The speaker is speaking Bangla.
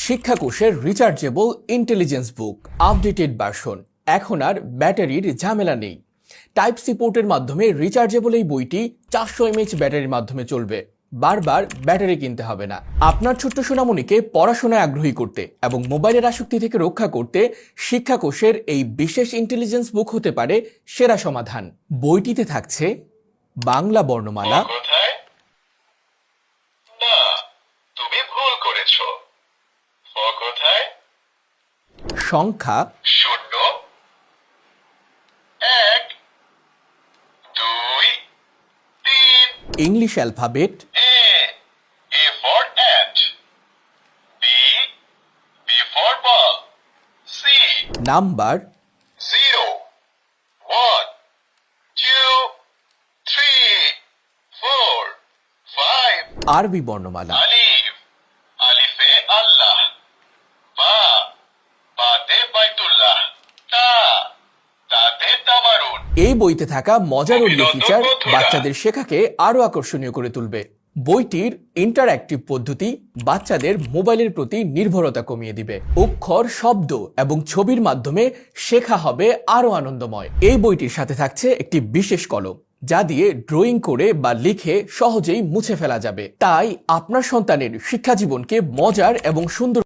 শিক্ষাকোষের rechargeable intelligence book updated version. এখন আর ব্যাটারির ঝামেলা নেই। টাইপ সি পোর্টের মাধ্যমে রিচার্জেবল এই বইটি 400 mAh ব্যাটারির মাধ্যমে চলবে। বারবার ব্যাটারি কিনতে হবে না। আপনার ছোট্ট সোনামণিকে পড়াশোনায় আগ্রহী করতে এবং মোবাইলের আসক্তি থেকে রক্ষা করতে শিক্ষাকোষের এই বিশেষ ইন্টেলিজেন্স বুক হতে পারে সেরা সমাধান। বইটিতে থাকছে বাংলা বর্ণমালা, সংখ্যা, 0, 1, 2, 3, English alphabet, A for ant, B for ball, C, number, 0, 1, 2, 3, 4, 5, আরবি বর্ণমালা, আলিফ, আলিফে আল্লাহ, বা, বাতে বাইতুল্লাহ, তা, তাতে তামারুন। এই বইতে থাকা মজার অডিও ফিচার বাচ্চাদের শেখাকে আরো আকর্ষণীয় করে তুলবে। বইটির ইন্টারঅ্যাক্টিভ পদ্ধতি বাচ্চাদের মোবাইলের প্রতি নির্ভরতা কমিয়ে দিবে। অক্ষর, শব্দ এবং ছবির মাধ্যমে শেখা হবে আরো আনন্দময়। এই বইটির সাথে থাকছে একটি বিশেষ কলম, যা দিয়ে ড্রয়িং করে বা লিখে সহজেই মুছে ফেলা যাবে। তাই আপনার সন্তানের শিক্ষা জীবনকে মজার এবং সুন্দর